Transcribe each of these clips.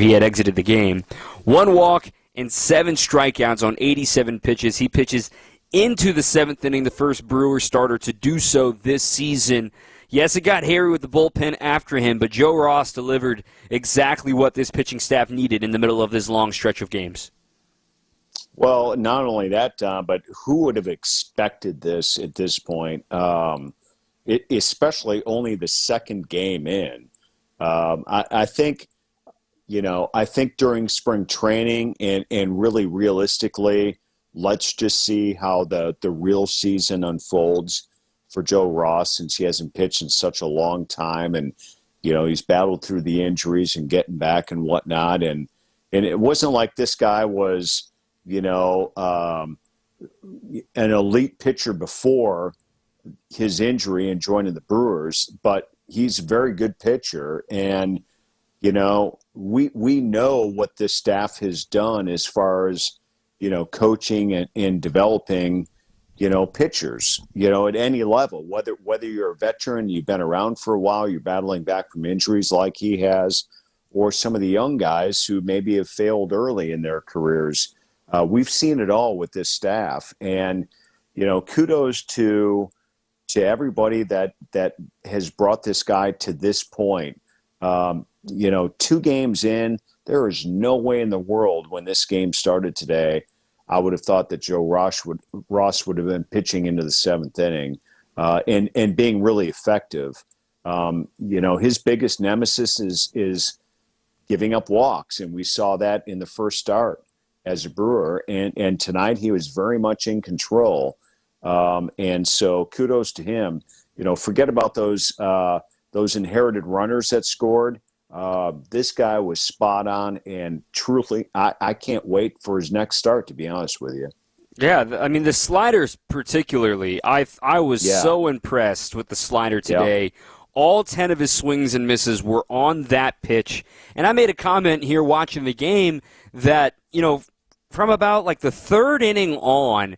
he had exited the game. 1 walk and 7 strikeouts on 87 pitches. He pitches into the 7th inning, the first Brewer starter to do so this season. Yes, it got hairy with the bullpen after him, but Joe Ross delivered exactly what this pitching staff needed in the middle of this long stretch of games. Well, not only that, but who would have expected this at this point, especially only the second game in? I think during spring training and really realistically, let's just see how the real season unfolds for Joe Ross, since he hasn't pitched in such a long time, and he's battled through the injuries and getting back and whatnot, and it wasn't like this guy was an elite pitcher before his injury and joining the Brewers, but he's a very good pitcher, and we know what this staff has done as far as coaching and developing pitchers, at any level, whether you're a veteran, you've been around for a while, you're battling back from injuries like he has, or some of the young guys who maybe have failed early in their careers. We've seen it all with this staff, and kudos to everybody that has brought this guy to this point. 2 games in, there is no way in the world when this game started today I would have thought that Joe Ross would have been pitching into the 7th inning and being really effective. His biggest nemesis is giving up walks, and we saw that in the first start as a Brewer. And tonight he was very much in control. And so kudos to him. Forget about those inherited runners that scored. This guy was spot on, and truly, I can't wait for his next start, to be honest with you. Yeah, I mean, the sliders particularly, I was so impressed with the slider today. Yep. All 10 of his swings and misses were on that pitch. And I made a comment here watching the game that, from about like the 3rd inning on,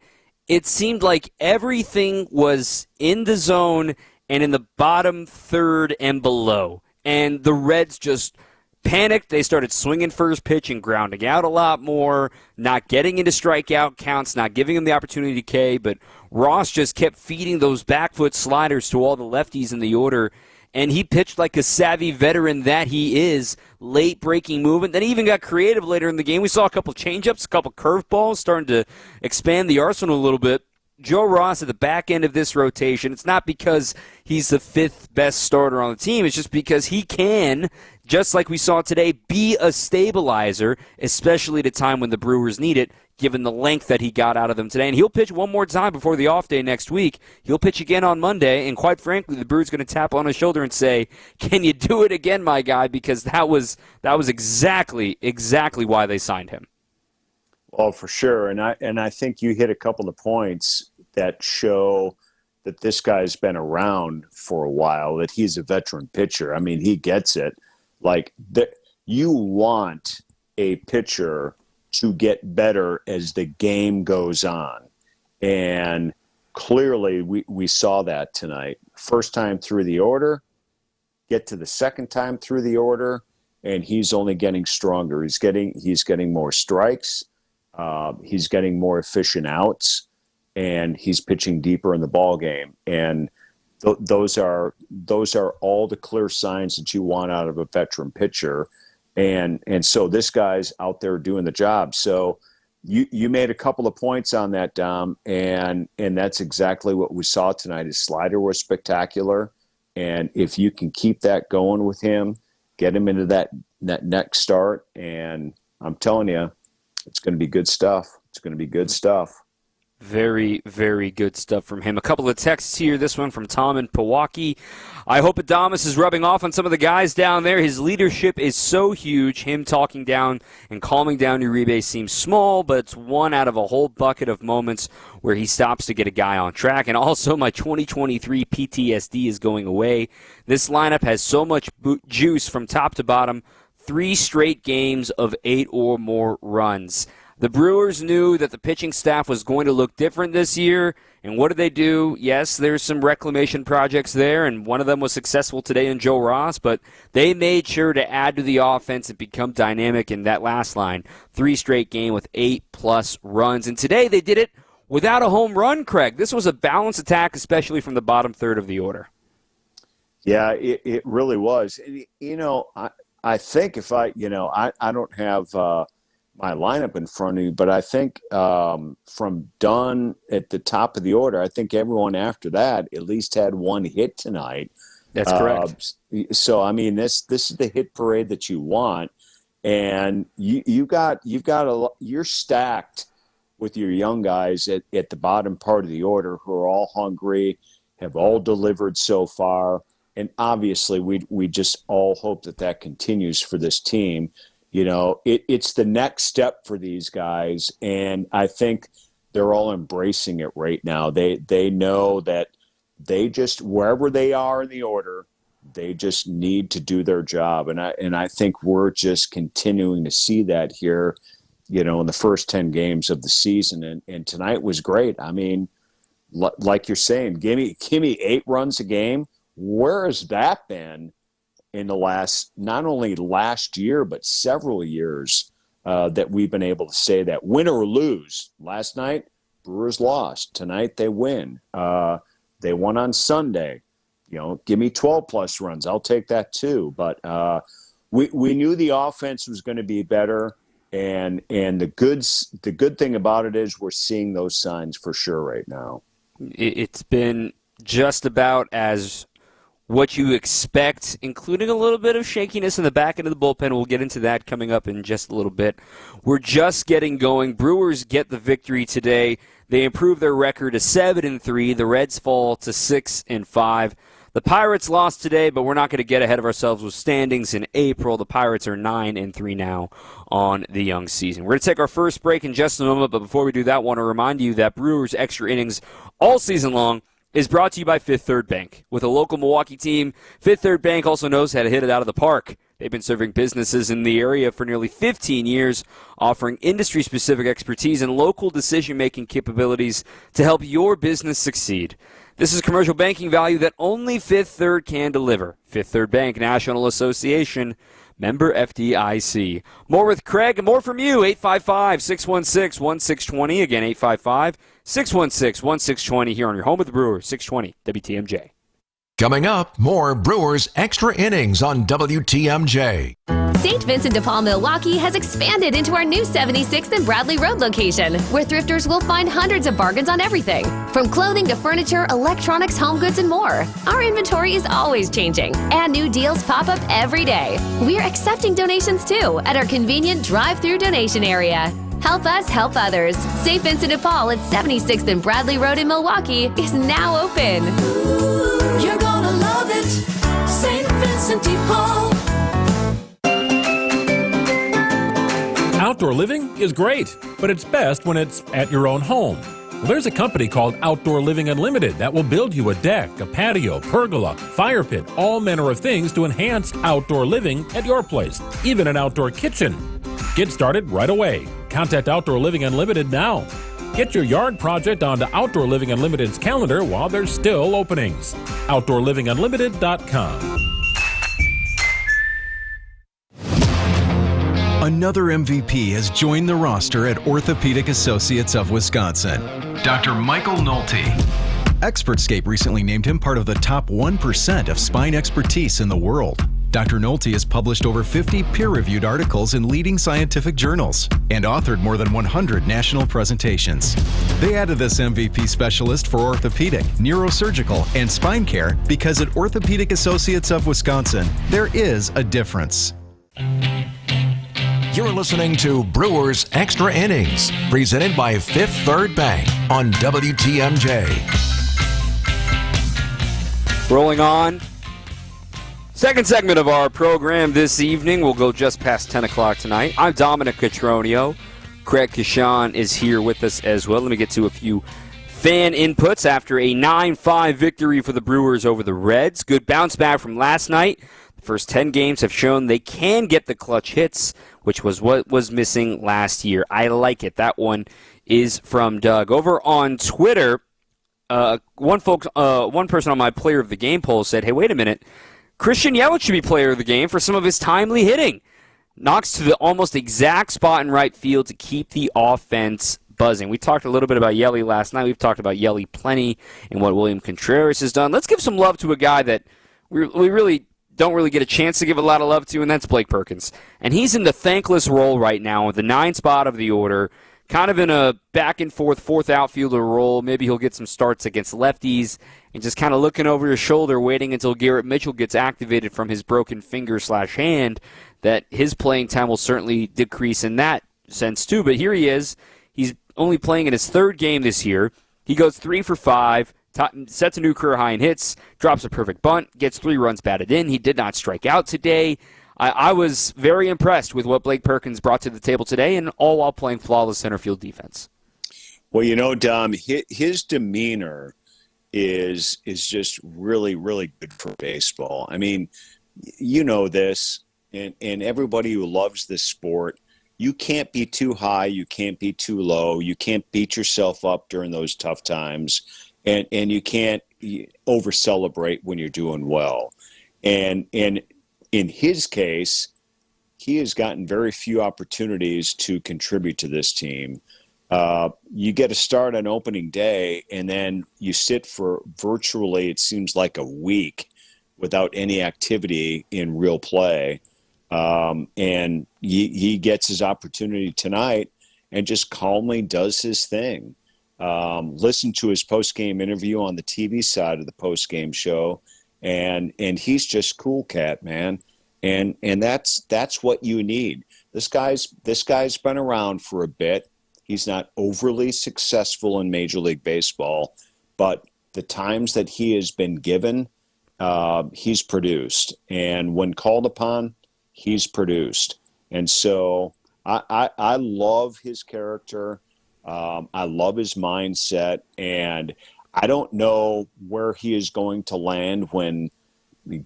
it seemed like everything was in the zone and in the bottom 3rd and below. And the Reds just panicked. They started swinging first pitch and grounding out a lot more, not getting into strikeout counts, not giving him the opportunity to K. But Ross just kept feeding those back foot sliders to all the lefties in the order. And he pitched like a savvy veteran that he is, late breaking movement. Then he even got creative later in the game. We saw a couple changeups, a couple curveballs, starting to expand the arsenal a little bit. Joe Ross at the back end of this rotation, it's not because he's the 5th best starter on the team. It's just because he can, just like we saw today, be a stabilizer, especially at a time when the Brewers need it, given the length that he got out of them today. And he'll pitch one more time before the off day next week. He'll pitch again on Monday, and quite frankly, the Brewers going to tap on his shoulder and say, "Can you do it again, my guy?" Because that was exactly why they signed him. Oh, for sure. And I think you hit a couple of points that show that this guy's been around for a while, that he's a veteran pitcher. I mean, he gets it. Like, you want a pitcher to get better as the game goes on. And clearly we saw that tonight. First time through the order, get to the second time through the order, and he's only getting stronger. He's getting more strikes. He's getting more efficient outs, and he's pitching deeper in the ball game. And those are all the clear signs that you want out of a veteran pitcher. And so this guy's out there doing the job. So you made a couple of points on that, Dom, and that's exactly what we saw tonight. His slider was spectacular, and if you can keep that going with him, get him into that next start, and I'm telling you, it's going to be good stuff. It's going to be good stuff. Very, very good stuff from him. A couple of texts here. This one from Tom in Pewaukee. I hope Adames is rubbing off on some of the guys down there. His leadership is so huge. Him talking down and calming down Uribe seems small, but it's one out of a whole bucket of moments where he stops to get a guy on track. And also, my 2023 PTSD is going away. This lineup has so much juice from top to bottom. 3 straight games of 8 or more runs. The Brewers knew that the pitching staff was going to look different this year, and what did they do? Yes, there's some reclamation projects there, and one of them was successful today in Joe Ross, but they made sure to add to the offense and become dynamic in that last line. 3 straight game with 8+ runs, and today they did it without a home run, Craig. This was a balanced attack, especially from the bottom third of the order. Yeah, it really was. I think if I don't have my lineup in front of you, but I think from Dunn at the top of the order, I think everyone after that at least had 1 hit tonight. That's correct. So I mean, this is the hit parade that you want, and you're stacked with your young guys at the bottom part of the order who are all hungry, have all delivered so far, and obviously we just all hope that continues for this team. It's the next step for these guys, and I think they're all embracing it right now. They know that they just, wherever they are in the order, they just need to do their job, and I think we're just continuing to see that here, in the first 10 games of the season, and tonight was great. I mean, like you're saying, give me 8 runs a game. Where has that been in the last, not only last year, but several years that we've been able to say that? Win or lose. Last night, Brewers lost. Tonight, they win. They won on Sunday. Give me 12+ runs. I'll take that too. But we knew the offense was going to be better, and the good thing about it is we're seeing those signs for sure right now. It's been just about as what you expect, including a little bit of shakiness in the back end of the bullpen. We'll get into that coming up in just a little bit. We're just getting going. Brewers get the victory today. They improve their record to 7-3. The Reds fall to 6-5. The Pirates lost today, but we're not going to get ahead of ourselves with standings in April. The Pirates are 9-3 now on the young season. We're going to take our first break in just a moment, but before we do that, I want to remind you that Brewers Extra Innings all season long is brought to you by Fifth Third Bank. With a local Milwaukee team, Fifth Third Bank also knows how to hit it out of the park. They've been serving businesses in the area for nearly 15 years, offering industry-specific expertise and local decision-making capabilities to help your business succeed. This is commercial banking value that only Fifth Third can deliver. Fifth Third Bank, National Association, member FDIC. More with Craig and more from you, 855-616-1620. Again, 855-616-1620 here on your home of the Brewers, 620 WTMJ. Coming up, more Brewers Extra Innings on WTMJ. St. Vincent de Paul, Milwaukee has expanded into our new 76th and Bradley Road location, where thrifters will find hundreds of bargains on everything, from clothing to furniture, electronics, home goods, and more. Our inventory is always changing, and new deals pop up every day. We are accepting donations, too, at our convenient drive-through donation area. Help us help others. St. Vincent de Paul at 76th and Bradley Road in Milwaukee is now open. Ooh, you're gonna love it, St. Vincent de Paul. Outdoor living is great, but it's best when it's at your own home. Well, there's a company called Outdoor Living Unlimited that will build you a deck, a patio, pergola, fire pit, all manner of things to enhance outdoor living at your place, even an outdoor kitchen. Get started right away. Contact Outdoor Living Unlimited now. Get your yard project onto Outdoor Living Unlimited's calendar while there's still openings. OutdoorLivingUnlimited.com. Another MVP has joined the roster at Orthopedic Associates of Wisconsin, Dr. Michael Nolte. Expertscape recently named him part of the top 1% of spine expertise in the world. Dr. Nolte has published over 50 peer-reviewed articles in leading scientific journals and authored more than 100 national presentations. They added this MVP specialist for orthopedic, neurosurgical, and spine care because at Orthopedic Associates of Wisconsin, there is a difference. You're listening to Brewers Extra Innings, presented by Fifth Third Bank on WTMJ. Rolling on. Second segment of our program this evening. We'll go just past 10 o'clock tonight. I'm Dominic Cotroneo. Craig Kashan is here with us as well. Let me get to a few fan inputs after a 9-5 victory for the Brewers over the Reds. Good bounce back from last night. The First 10 games have shown they can get the clutch hits, which was what was missing last year. I like it. That one is from Doug. Over on Twitter, one person on my player of the game poll said, hey, wait a minute. Christian Yelich should be player of the game for some of his timely hitting. Knocks to the almost exact spot in right field to keep the offense buzzing. We talked a little bit about Yelly last night. We've talked about Yelly plenty and what William Contreras has done. Let's give some love to a guy that we really don't really get a chance to give a lot of love to, and that's Blake Perkins. And he's in the thankless role right now with the 9th spot of the order, kind of in a back-and-forth fourth outfielder role. Maybe he'll get some starts against lefties and just kind of looking over his shoulder, waiting until Garrett Mitchell gets activated from his broken finger/hand, that his playing time will certainly decrease in that sense too. But here he is. He's only playing in his 3rd game this year. He goes 3 for 5, sets a new career high in hits, drops a perfect bunt, gets 3 runs batted in. He did not strike out today. I was very impressed with what Blake Perkins brought to the table today, and all while playing flawless center field defense. Well, Dom, his demeanor is just really, really good for baseball. I mean, you know this, and everybody who loves this sport, you can't be too high, you can't be too low, you can't beat yourself up during those tough times, and you can't over-celebrate when you're doing well. And in his case, he has gotten very few opportunities to contribute to this team. You get a start on opening day, and then you sit for virtually, it seems like, a week without any activity in real play. And he gets his opportunity tonight and just calmly does his thing. Listen to his post-game interview on the TV side of the post-game show, and he's just cool cat, man. And that's what you need. This guy's been around for a bit. He's not overly successful in Major League Baseball, but the times that he has been given, he's produced. And when called upon, he's produced. And so I love his character. I love his mindset. And I don't know where he is going to land when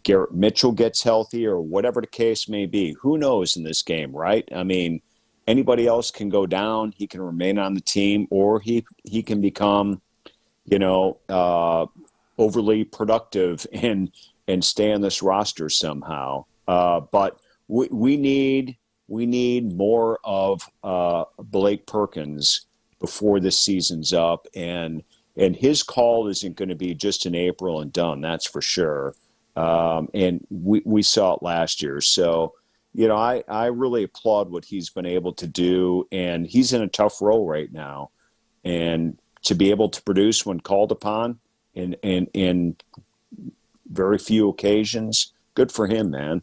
Garrett Mitchell gets healthy or whatever the case may be. Who knows in this game, right? I mean, anybody else can go down. He can remain on the team, or he can become, overly productive and stay on this roster somehow. But we need more of Blake Perkins before this season's up, and his call isn't going to be just in April and done. That's for sure. And we saw it last year. So, I really applaud what he's been able to do, and he's in a tough role right now. And to be able to produce when called upon in very few occasions, good for him, man.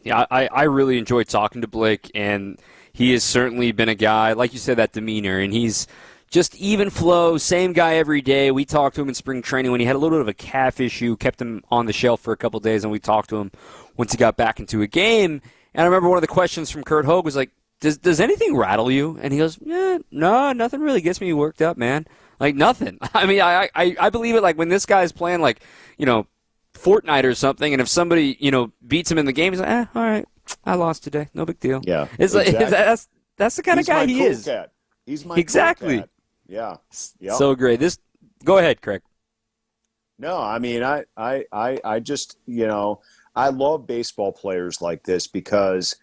Yeah, I really enjoyed talking to Blake, and he has certainly been a guy, like you said, that demeanor, and he's just even flow, same guy every day. We talked to him in spring training when he had a little bit of a calf issue, kept him on the shelf for a couple of days, and we talked to him once he got back into a game. And I remember one of the questions from Kurt Hogue was like, does anything rattle you? And he goes, no, nothing really gets me worked up, man. Like, nothing. I mean, I believe it, like, when this guy's playing, like, Fortnite or something, and if somebody, beats him in the game, he's like, all right, I lost today. No big deal. Yeah. It's exactly. Like, that's the kind of guy he cool is. Cat. He's my exactly. Cool cat. Yeah. Yep. So great. Go ahead, Craig. No, I mean, I just, I love baseball players like this because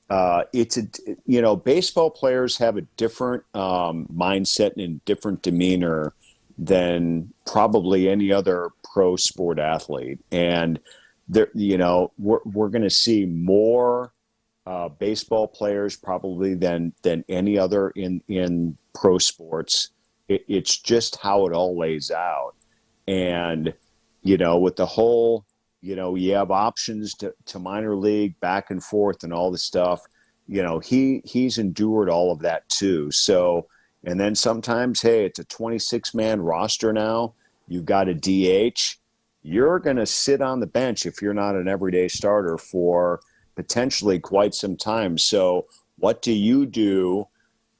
baseball players have a different mindset and different demeanor than probably any other pro sport athlete. And there, we're going to see more baseball players probably than any other in pro sports. It's just how it all lays out. And, with the whole, you have options to minor league, back and forth and all this stuff, he's endured all of that too. So, and then sometimes, hey, it's a 26-man roster now. You've got a DH. You're going to sit on the bench if you're not an everyday starter for potentially quite some time. So what do you do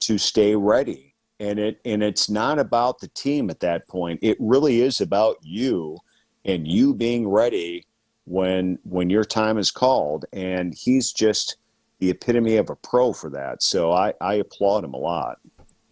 to stay ready? And it's not about the team at that point. It really is about you and you being ready when your time is called, and he's just the epitome of a pro for that. So I applaud him a lot.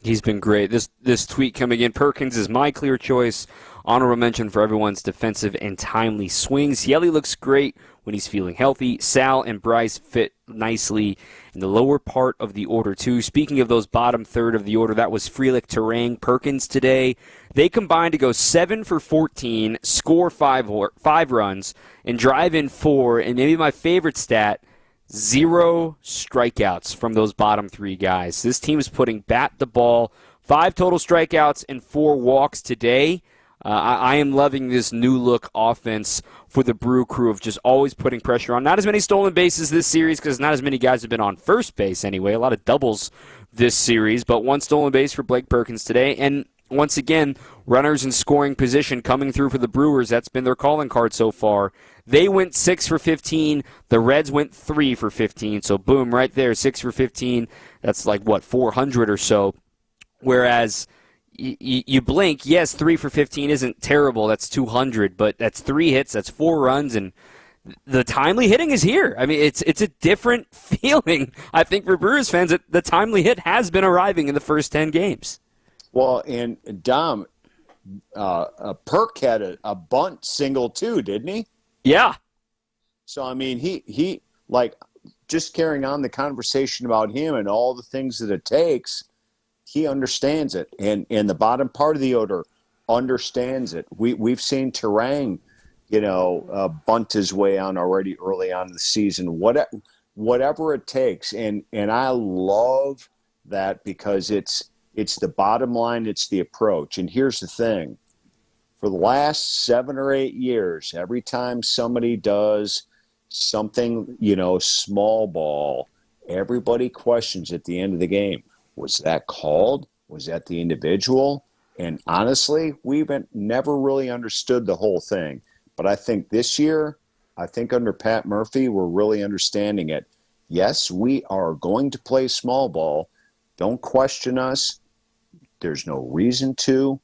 He's been great. This tweet coming in, Perkins is my clear choice. Honorable mention for everyone's defensive and timely swings. Yelly looks great when he's feeling healthy. Sal and Bryce fit nicely in the lower part of the order, too. Speaking of those bottom third of the order, that was Frelick, Turang, Perkins today. They combined to go 7 for 14, score 5 runs, and drive in 4. And maybe my favorite stat, 0 strikeouts from those bottom 3 guys. This team is putting bat the ball, 5 total strikeouts and 4 walks today. I am loving this new look offense for the Brew Crew of just always putting pressure on. Not as many stolen bases this series because not as many guys have been on first base anyway. A lot of doubles this series, but 1 stolen base for Blake Perkins today. And once again, runners in scoring position coming through for the Brewers. That's been their calling card so far. They went 6 for 15. The Reds went 3 for 15. So boom, right there, 6 for 15. That's like, 400 or so. Whereas you blink, yes, 3 for 15 isn't terrible. That's 200, but that's 3 hits, that's 4 runs, and the timely hitting is here. I mean, it's a different feeling, I think, for Brewers fans. That the timely hit has been arriving in the first 10 games. Well, and Dom, Perk had a bunt single too, didn't he? Yeah. So, I mean, he like, just carrying on the conversation about him and all the things that it takes, he understands it, and the bottom part of the order understands it. We've seen Turang, bunt his way on already early on in the season. Whatever it takes, and I love that because it's the bottom line, it's the approach. And here's the thing: for the last 7 or 8 years, every time somebody does something, small ball, everybody questions at the end of the game. Was that called? Was that the individual? And honestly, we've never really understood the whole thing. But I think this year, under Pat Murphy, we're really understanding it. Yes, we are going to play small ball. Don't question us. There's no reason to.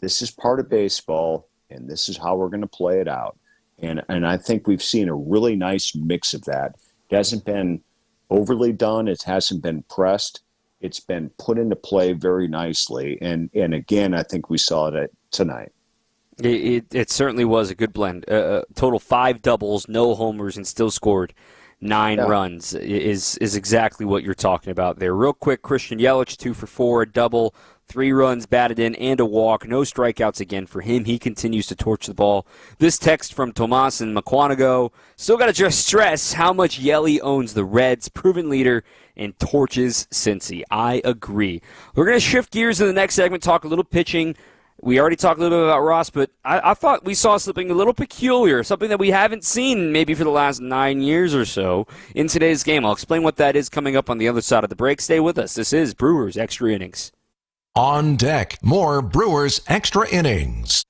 This is part of baseball, and this is how we're going to play it out. And I think we've seen a really nice mix of that. It hasn't been overly done. It hasn't been pressed. It's been put into play very nicely, and again, I think we saw it tonight. It certainly was a good blend. Total 5 doubles, no homers, and still scored 9 runs is exactly what you're talking about there. Real quick, Christian Yelich, 2 for 4, a double, 3 runs batted in, and a walk. No strikeouts again for him. He continues to torch the ball. This text from Tomas and McQuanago. Still got to just stress how much Yelly owns the Reds, proven leader, and torches Cincy. I agree. We're going to shift gears in the next segment, talk a little pitching. We already talked a little bit about Ross, but I thought we saw something a little peculiar, something that we haven't seen maybe for the last 9 years or so in today's game. I'll explain what that is coming up on the other side of the break. Stay with us. This is Brewers Extra Innings. On deck, more Brewers Extra Innings.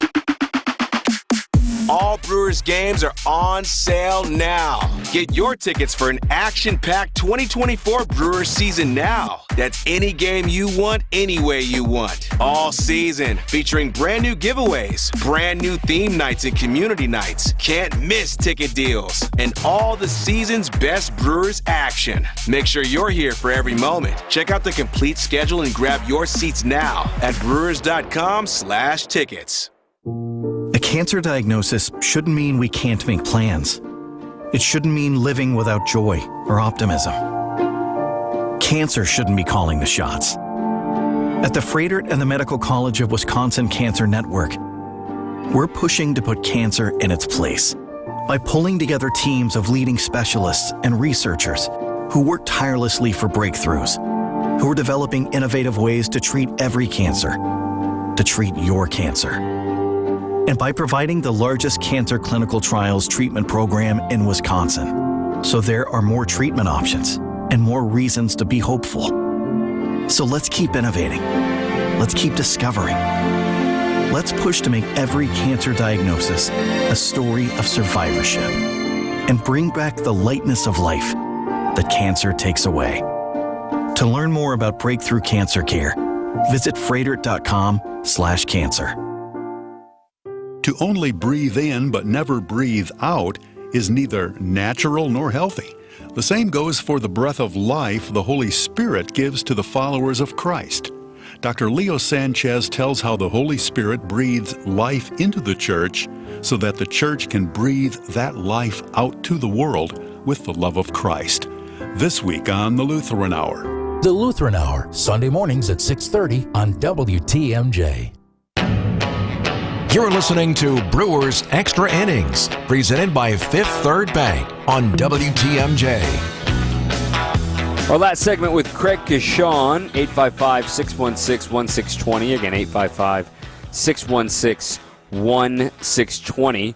All Brewers games are on sale now. Get your tickets for an action-packed 2024 Brewers season now. That's any game you want, any way you want. All season, featuring brand new giveaways, brand new theme nights and community nights, can't miss ticket deals, and all the season's best Brewers action. Make sure you're here for every moment. Check out the complete schedule and grab your seats now at brewers.com/tickets. A cancer diagnosis shouldn't mean we can't make plans. It shouldn't mean living without joy or optimism. Cancer shouldn't be calling the shots. At the Froedtert and the Medical College of Wisconsin Cancer Network, we're pushing to put cancer in its place by pulling together teams of leading specialists and researchers who work tirelessly for breakthroughs, who are developing innovative ways to treat every cancer, to treat your cancer. And by providing the largest cancer clinical trials treatment program in Wisconsin. So there are more treatment options and more reasons to be hopeful. So let's keep innovating. Let's keep discovering. Let's push to make every cancer diagnosis a story of survivorship and bring back the lightness of life that cancer takes away. To learn more about breakthrough cancer care, visit Froedtert.com/cancer. To only breathe in but never breathe out is neither natural nor healthy. The same goes for the breath of life the Holy Spirit gives to the followers of Christ. Dr. Leo Sanchez tells how the Holy Spirit breathes life into the church so that the church can breathe that life out to the world with the love of Christ. This week on the Lutheran Hour. The Lutheran Hour, Sunday mornings at 6:30 on WTMJ. You're listening to Brewers Extra Innings, presented by Fifth Third Bank on WTMJ. Our last segment with Craig Kishon, 855-616-1620. Again, 855-616-1620.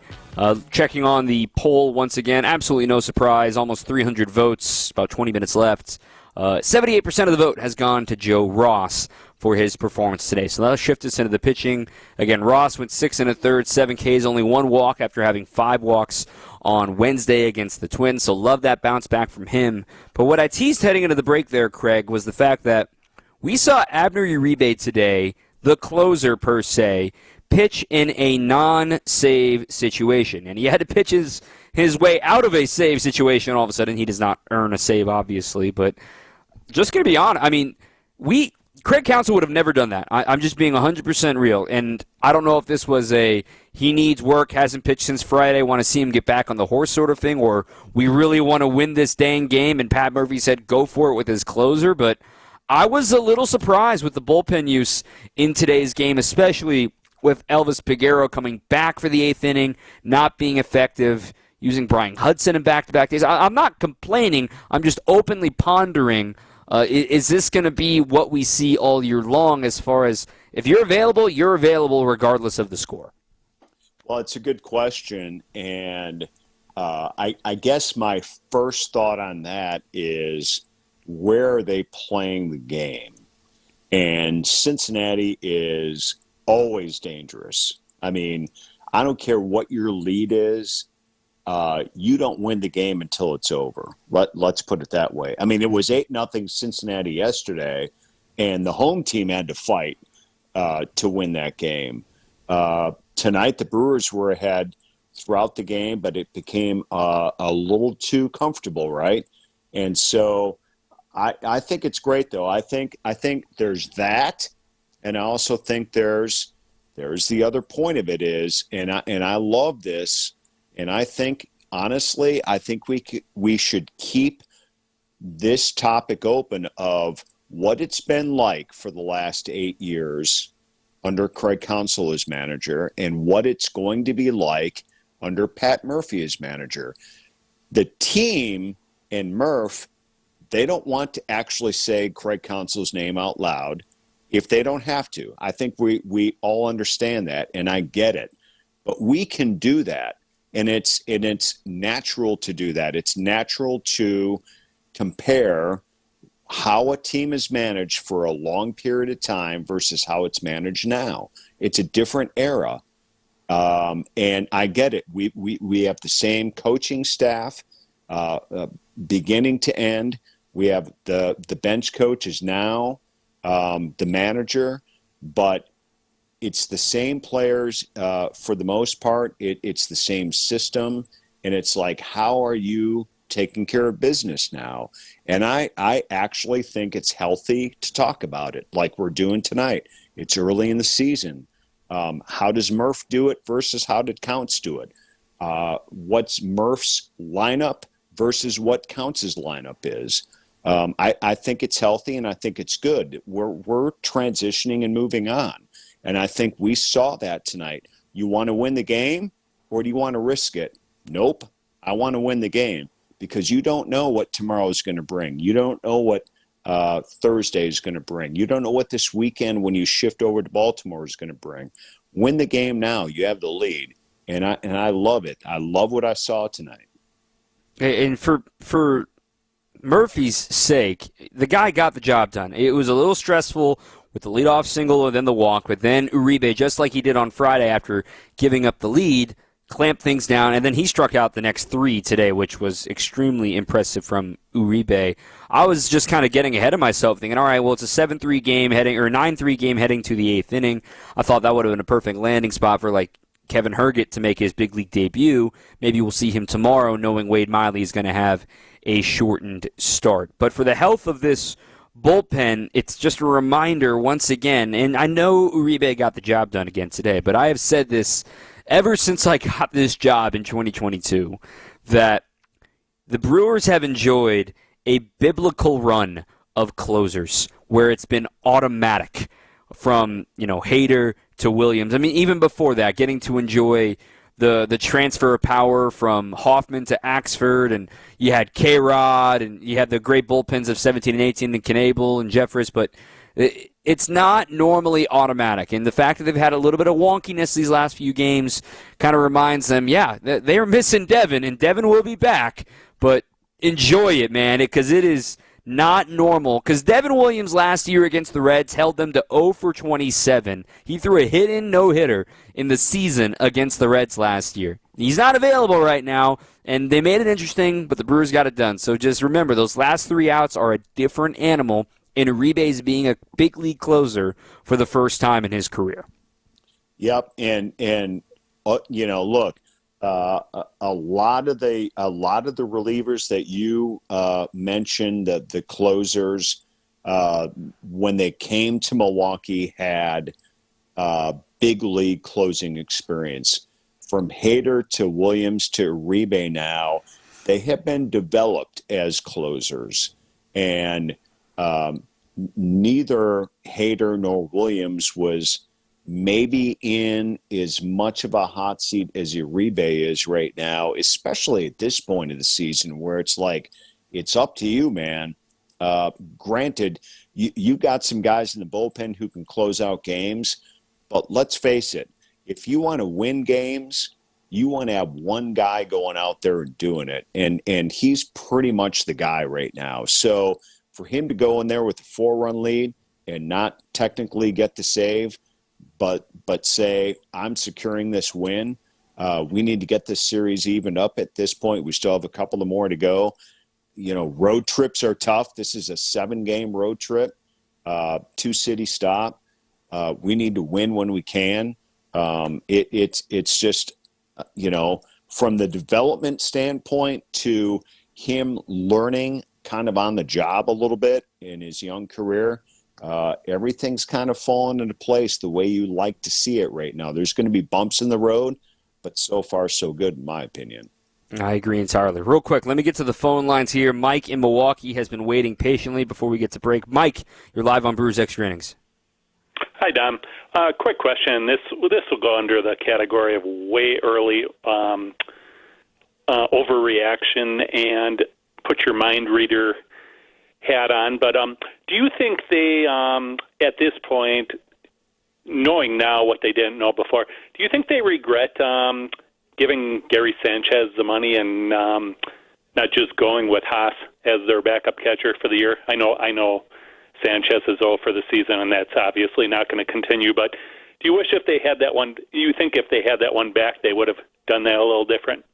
Checking on the poll once again. Absolutely no surprise. Almost 300 votes, about 20 minutes left. 78% of the vote has gone to Joe Ross for his performance today. So that'll shift us into the pitching. Again, Ross went 6 1/3, 7 Ks, only 1 walk after having 5 walks on Wednesday against the Twins. So love that bounce back from him. But what I teased heading into the break there, Craig, was the fact that we saw Abner Uribe today, the closer per se, pitch in a non-save situation. And he had to pitch his way out of a save situation. All of a sudden, he does not earn a save, obviously. But just going to be honest, I mean, Craig Counsell would have never done that. I'm just being 100% real. And I don't know if this was he needs work, hasn't pitched since Friday, want to see him get back on the horse sort of thing, or we really want to win this dang game, and Pat Murphy said go for it with his closer. But I was a little surprised with the bullpen use in today's game, especially with Elvis Peguero coming back for the 8th inning, not being effective, using Brian Hudson in back-to-back days. I'm not complaining. I'm just openly pondering, is this going to be what we see all year long as far as if you're available regardless of the score? Well, it's a good question, and I guess my first thought on that is where are they playing the game? And Cincinnati is always dangerous. I mean, I don't care what your lead is. You don't win the game until it's over. Let's put it that way. I mean, it was 8-0 Cincinnati yesterday, and the home team had to fight to win that game. Tonight, the Brewers were ahead throughout the game, but it became a little too comfortable, right? And so I think it's great, though. I think there's that, and I also think there's the other point of it is, and I love this. And I think, honestly, we should keep this topic open of what it's been like for the last 8 years under Craig Counsell as manager and what it's going to be like under Pat Murphy as manager. The team and Murph, they don't want to actually say Craig Counsell's name out loud if they don't have to. I think we all understand that, and I get it. But we can do that. And it's natural to do that. It's natural to compare how a team is managed for a long period of time versus how it's managed now. It's a different era. And I get it. We have the same coaching staff beginning to end. We have the bench coach is now the manager, but it's the same players for the most part. It's the same system. And it's like, how are you taking care of business now? And I actually think it's healthy to talk about it like we're doing tonight. It's early in the season. How does Murph do it versus how did Counts do it? What's Murph's lineup versus what Counts' lineup is? I think it's healthy, and I think it's good. We're transitioning and moving on. And I think we saw that tonight. You want to win the game, or do you want to risk it? Nope. I want to win the game because you don't know what tomorrow is going to bring. You don't know what Thursday is going to bring. You don't know what this weekend when you shift over to Baltimore is going to bring. Win the game now. You have the lead. And I love it. I love what I saw tonight. And for Murphy's sake, the guy got the job done. It was a little stressful with the leadoff single and then the walk, but then Uribe, just like he did on Friday after giving up the lead, clamped things down, and then he struck out the next 3 today, which was extremely impressive from Uribe. I was just kind of getting ahead of myself, thinking, all right, well, it's a 7-3 game heading, or 9-3 game heading to the 8th inning. I thought that would have been a perfect landing spot for, like, Kevin Herget to make his big league debut. Maybe we'll see him tomorrow, knowing Wade Miley is going to have a shortened start. But for the health of this bullpen, it's just a reminder once again, and I know Uribe got the job done again today, but I have said this ever since I got this job in 2022, that the Brewers have enjoyed a biblical run of closers where it's been automatic from, Hader to Williams. I mean, even before that, getting to enjoy the transfer of power from Hoffman to Axford, and you had K-Rod, and you had the great bullpens of 17 and 18 and Knebel and Jeffress, but it's not normally automatic. And the fact that they've had a little bit of wonkiness these last few games kind of reminds them, they're missing Devin, and Devin will be back, but enjoy it, man, because it is not normal. Because Devin Williams last year against the Reds held them to 0 for 27. He threw a hit-in no-hitter in the season against the Reds last year. He's not available right now, and they made it interesting, but the Brewers got it done. So just remember, those last 3 outs are a different animal, and Uribe's being a big league closer for the first time in his career. Yep, and look, a lot of the relievers that you mentioned, the closers, when they came to Milwaukee, had big league closing experience. From Hader to Williams to Uribe now, they have been developed as closers, and neither Hader nor Williams was maybe in as much of a hot seat as Uribe is right now, especially at this point of the season where it's like, it's up to you, man. Granted, you got some guys in the bullpen who can close out games, but let's face it, if you want to win games, you want to have one guy going out there and doing it, and he's pretty much the guy right now. So for him to go in there with a 4-run lead and not technically get the save, but say, I'm securing this win. We need to get this series evened up at this point. We still have a couple of more to go. Road trips are tough. This is a 7-game road trip, 2-city stop. We need to win when we can. It's just, from the development standpoint to him learning kind of on the job a little bit in his young career, everything's kind of fallen into place the way you like to see it right now. There's going to be bumps in the road, but so far so good in my opinion. I agree entirely. Real quick, let me get to the phone lines here. Mike in Milwaukee has been waiting patiently before we get to break. Mike, you're live on Brewers Extra Innings. Hi, Dom. Quick question. This will go under the category of way early overreaction and put your mind reader hat on. But do you think they, at this point, knowing now what they didn't know before, do you think they regret giving Gary Sanchez the money and not just going with Haas as their backup catcher for the year? I know Sanchez is 0 for the season, and that's obviously not going to continue. But do you wish if they had that one? Do you think if they had that one back, they would have done that a little different?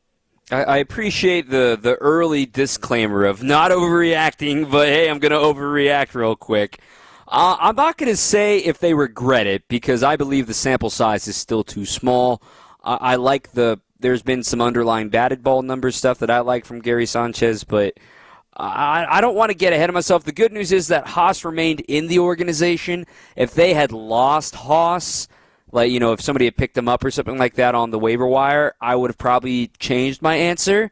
I appreciate the early disclaimer of not overreacting, but hey, I'm going to overreact real quick. I'm not going to say if they regret it because I believe the sample size is still too small. I like there's been some underlying batted ball numbers stuff that I like from Gary Sanchez, but I don't want to get ahead of myself. The good news is that Haas remained in the organization. If they had lost Haas, like, if somebody had picked him up or something like that on the waiver wire, I would have probably changed my answer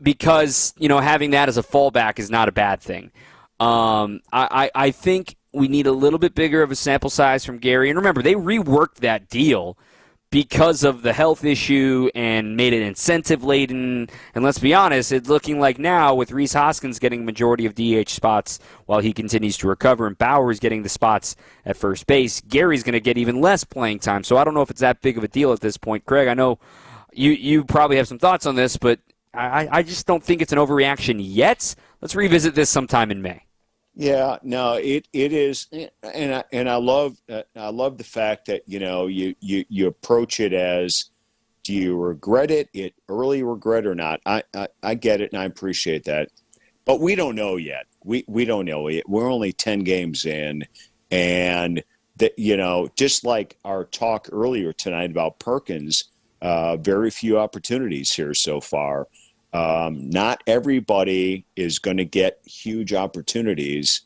because, having that as a fallback is not a bad thing. I think we need a little bit bigger of a sample size from Gary. And remember, they reworked that deal because of the health issue and made it incentive-laden. And let's be honest, it's looking like now with Rhys Hoskins getting majority of DH spots while he continues to recover and Bauer's getting the spots at first base, Gary's going to get even less playing time. So I don't know if it's that big of a deal at this point. Craig, I know you probably have some thoughts on this, but I just don't think it's an overreaction yet. Let's revisit this sometime in May. Yeah, no, it is, and I love the fact that you approach it as, do you regret it early regret or not? I get it and I appreciate that, but we don't know yet. We don't know yet. We're only 10 games in, and just like our talk earlier tonight about Perkins, very few opportunities here so far. Not everybody is going to get huge opportunities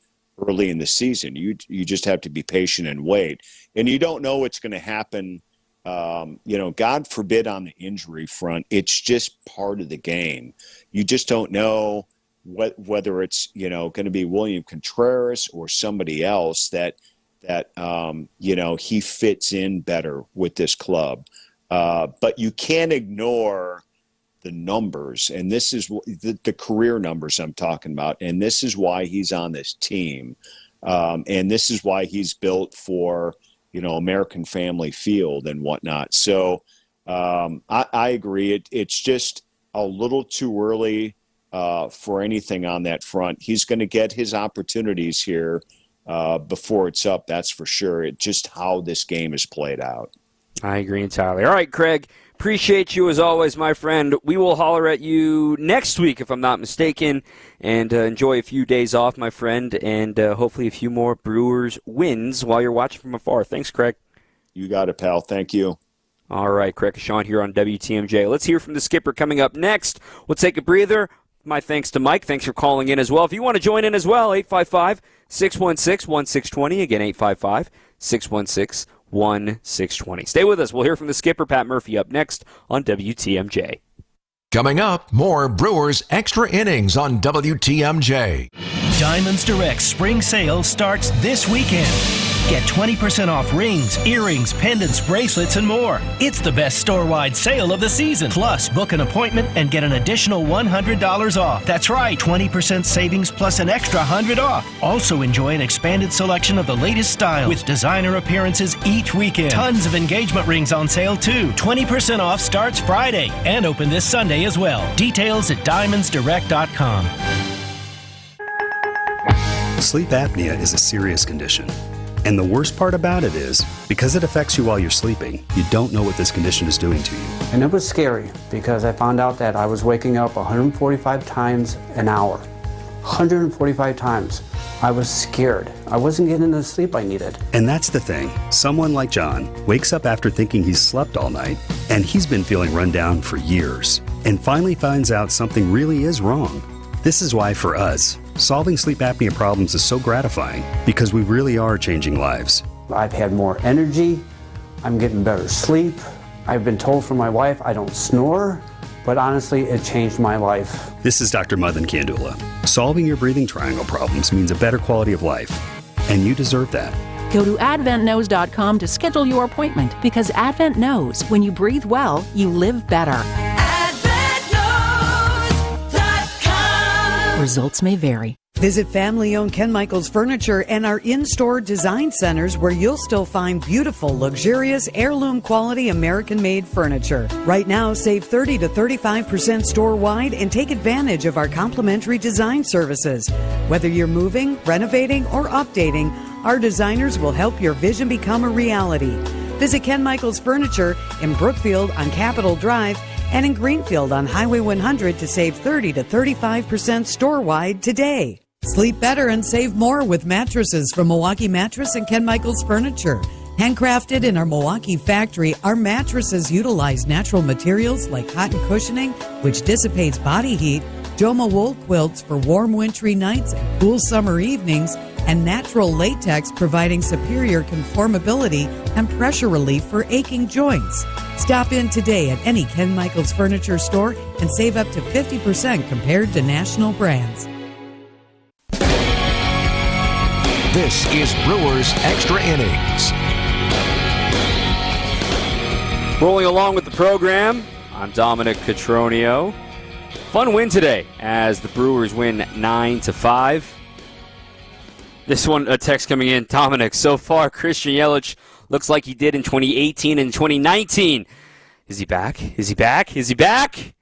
early in the season. You just have to be patient and wait. And you don't know what's going to happen. God forbid on the injury front. It's just part of the game. You just don't know whether it's, going to be William Contreras or somebody else that he fits in better with this club. But you can't ignore the numbers, and this is the career numbers I'm talking about, and this is why he's on this team, and this is why he's built for American Family Field and whatnot. So I agree. It's just a little too early for anything on that front. He's going to get his opportunities here before it's up, that's for sure. It's just how this game is played out. I agree entirely. All right, Craig, appreciate you as always, my friend. We will holler at you next week, if I'm not mistaken, and enjoy a few days off, my friend, and hopefully a few more Brewers wins while you're watching from afar. Thanks, Craig. You got it, pal. Thank you. All right, Craig Sean here on WTMJ. Let's hear from the skipper coming up next. We'll take a breather. My thanks to Mike. Thanks for calling in as well. If you want to join in as well, 855-616-1620. Again, 855-616-1620. Stay with us. We'll hear from the skipper, Pat Murphy, up next on WTMJ. Coming up, more Brewers Extra Innings on WTMJ. Diamonds Direct Spring Sale starts this weekend. Get 20% off rings, earrings, pendants, bracelets, and more. It's the best store-wide sale of the season. Plus, book an appointment and get an additional $100 off. That's right, 20% savings plus an extra $100 off. Also enjoy an expanded selection of the latest styles with designer appearances each weekend. Tons of engagement rings on sale, too. 20% off starts Friday and open this Sunday as well. Details at diamondsdirect.com. Sleep apnea is a serious condition. And the worst part about it is, because it affects you while you're sleeping, you don't know what this condition is doing to you. And it was scary because I found out that I was waking up 145 times an hour. 145 times. I was scared. I wasn't getting the sleep I needed. And that's the thing. Someone like John wakes up after thinking he's slept all night, and he's been feeling run down for years, and finally finds out something really is wrong. This is why, for us, solving sleep apnea problems is so gratifying, because we really are changing lives. I've had more energy. I'm getting better sleep. I've been told from my wife I don't snore, but honestly, it changed my life. This is Dr. Madan Kandula. Solving your breathing triangle problems means a better quality of life, and you deserve that. Go to AdventKnows.com to schedule your appointment, because Advent knows when you breathe well, you live better. Results may vary. Visit family-owned Ken Michaels Furniture and our in-store design centers, where you'll still find beautiful, luxurious, heirloom-quality American-made furniture. Right now, save 30 to 35% store-wide and take advantage of our complimentary design services. Whether you're moving, renovating, or updating, our designers will help your vision become a reality. Visit Ken Michaels Furniture in Brookfield on Capitol Drive and in Greenfield on Highway 100 to save 30 to 35% store-wide today. Sleep better and save more with mattresses from Milwaukee Mattress and Ken Michaels Furniture. Handcrafted in our Milwaukee factory, our mattresses utilize natural materials like cotton cushioning, which dissipates body heat, Joma wool quilts for warm wintry nights and cool summer evenings, and natural latex providing superior conformability and pressure relief for aching joints. Stop in today at any Ken Michaels Furniture store and save up to 50% compared to national brands. This is Brewers Extra Innings. Rolling along with the program, I'm Dominic Cotroneo. Fun win today as the Brewers win 9-5. This one, a text coming in. Dominic, so far, Christian Yelich looks like he did in 2018 and 2019. Is he back? Is he back? Is he back?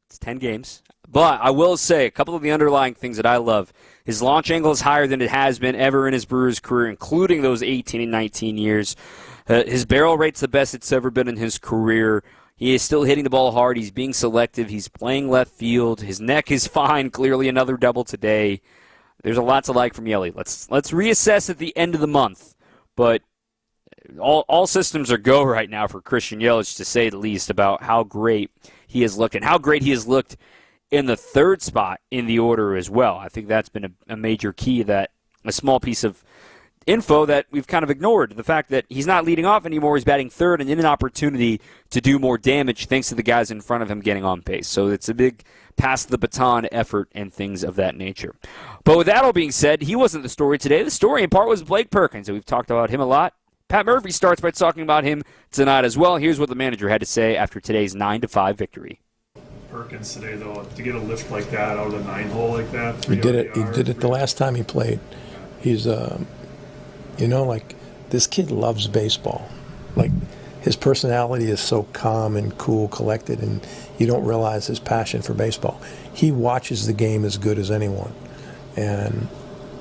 It's 10 games. But I will say a couple of the underlying things that I love. His launch angle is higher than it has been ever in his Brewers career, including those 18 and 19 years. His barrel rate's the best it's ever been in his career. He is still hitting the ball hard. He's being selective. He's playing left field. His neck is fine. Clearly another double today. There's a lot to like from Yelly. Let's reassess at the end of the month. But all systems are go right now for Christian Yelich, to say the least, about how great he has looked and how great he has looked in the third spot in the order as well. I think that's been a major key, that a small piece of info that we've kind of ignored. The fact that he's not leading off anymore, he's batting third and in an opportunity to do more damage thanks to the guys in front of him getting on pace. So it's a big pass the baton effort and things of that nature. But with that all being said, he wasn't the story today. The story in part was Blake Perkins, and we've talked about him a lot. Pat Murphy starts by talking about him tonight as well. Here's what the manager had to say after today's 9-5 victory. Perkins today, though, to get a lift like that out of the 9-hole like that. He did it. He did it the last time he played. He's like, this kid loves baseball. Like, his personality is so calm and cool, collected, and you don't realize his passion for baseball. He watches the game as good as anyone. And